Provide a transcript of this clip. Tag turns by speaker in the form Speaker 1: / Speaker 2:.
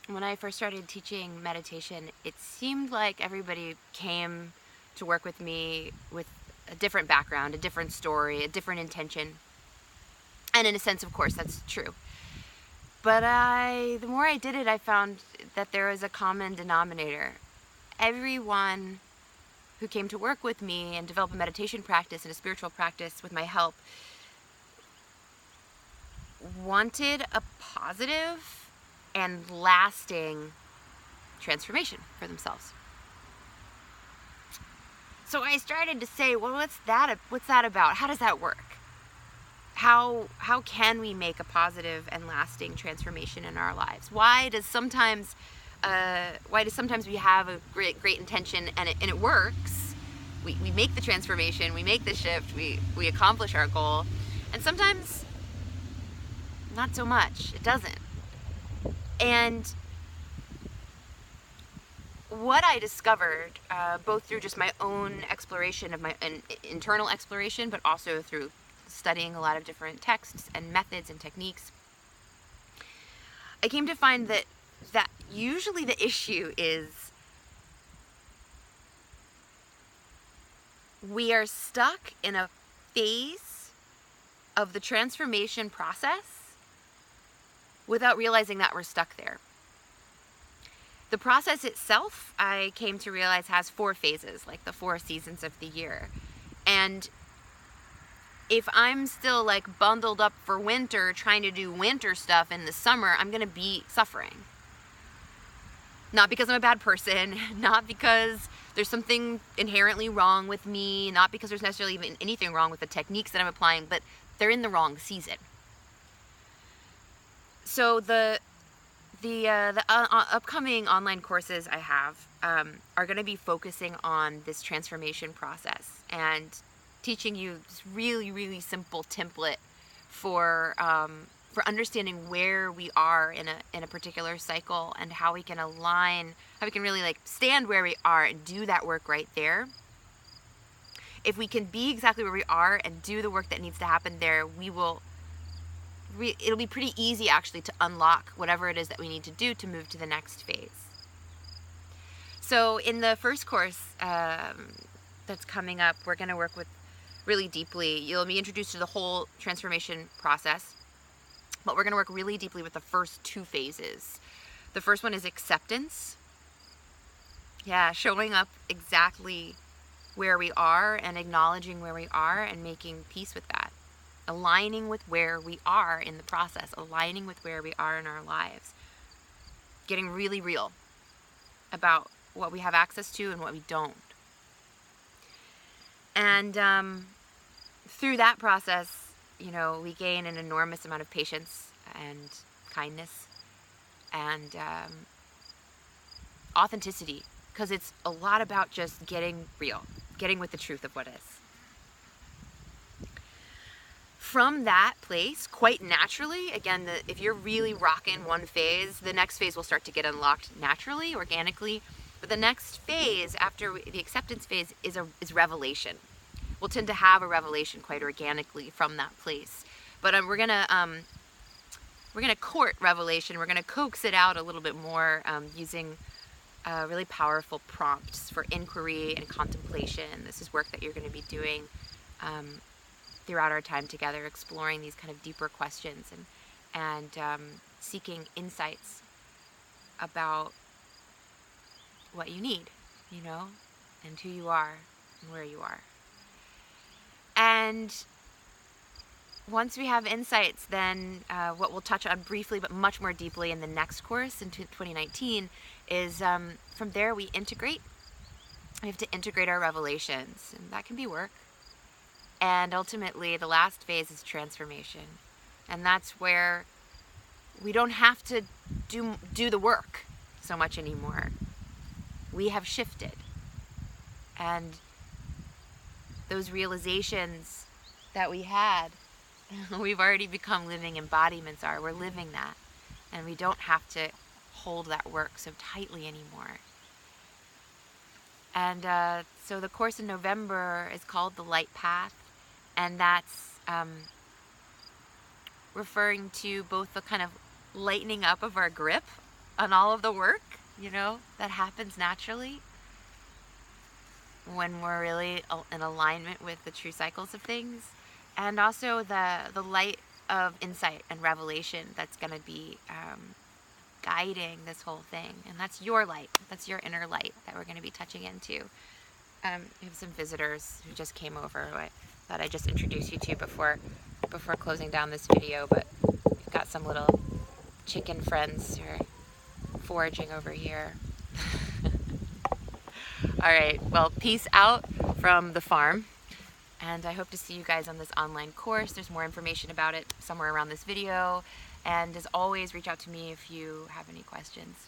Speaker 1: When I first started teaching meditation, it seemed like everybody came to work with me with a different background, a different story, a different intention. And in a sense, of course, that's true. But the more I did it, I found that there was a common denominator. Everyone who came to work with me and develop a meditation practice and a spiritual practice with my help wanted a positive and lasting transformation for themselves. So I started to say, well, what's that about? How does that work? How can we make a positive and lasting transformation in our lives? Why does sometimes we have a great intention and it works? We make the transformation, we make the shift, we accomplish our goal, and sometimes not so much. It doesn't. And what I discovered, both through just my own exploration of my internal exploration, but also through studying a lot of different texts and methods and techniques, I came to find that usually the issue is we are stuck in a phase of the transformation process without realizing that we're stuck there. The process itself, I came to realize, has 4 phases, like the 4 seasons of the year. And if I'm still like bundled up for winter, trying to do winter stuff in the summer, I'm going to be suffering. Not because I'm a bad person, not because there's something inherently wrong with me, not because there's necessarily even anything wrong with the techniques that I'm applying, but they're in the wrong season. So the upcoming online courses I have are going to be focusing on this transformation process and teaching you this really, really simple template for understanding where we are in a particular cycle and how we can really like stand where we are and do that work right there. If we can be exactly where we are and do the work that needs to happen there, it'll be pretty easy actually to unlock whatever it is that we need to do to move to the next phase. So in the first course that's coming up, we're going to work with really deeply. You'll be introduced to the whole transformation process, but we're going to work really deeply with the first 2 phases. The first one is acceptance. Yeah, showing up exactly where we are and acknowledging where we are and making peace with that. Aligning with where we are in the process, aligning with where we are in our lives. Getting really real about what we have access to and what we don't. And through that process, we gain an enormous amount of patience and kindness and authenticity, because it's a lot about just getting real, getting with the truth of what is. From that place, quite naturally, again, if you're really rocking one phase, the next phase will start to get unlocked naturally, organically. But the next phase, after the acceptance phase, is revelation. We'll tend to have a revelation quite organically from that place. But we're gonna court revelation. We're gonna coax it out a little bit more using really powerful prompts for inquiry and contemplation. This is work that you're going to be doing throughout our time together, exploring these kind of deeper questions and seeking insights about what you need, and who you are and where you are. And once we have insights, then what we'll touch on briefly but much more deeply in the next course in 2019 is from there we integrate. We have to integrate our revelations, and that can be work. And ultimately, the last phase is transformation. And that's where we don't have to do the work so much anymore. We have shifted. And those realizations that we had, we've already become living embodiments are. We're living that. And we don't have to hold that work so tightly anymore. And so the course in November is called The Light Path. And that's referring to both the kind of lightening up of our grip on all of the work, that happens naturally when we're really in alignment with the true cycles of things, and also the light of insight and revelation that's going to be guiding this whole thing. And that's your light. That's your inner light that we're going to be touching into. We have some visitors who just came over who I thought I'd just introduce you to before closing down this video, but we've got some little chicken friends who are foraging over here. All right, well, peace out from the farm, and I hope to see you guys on this online course. There's more information about it somewhere around this video, and as always, reach out to me if you have any questions.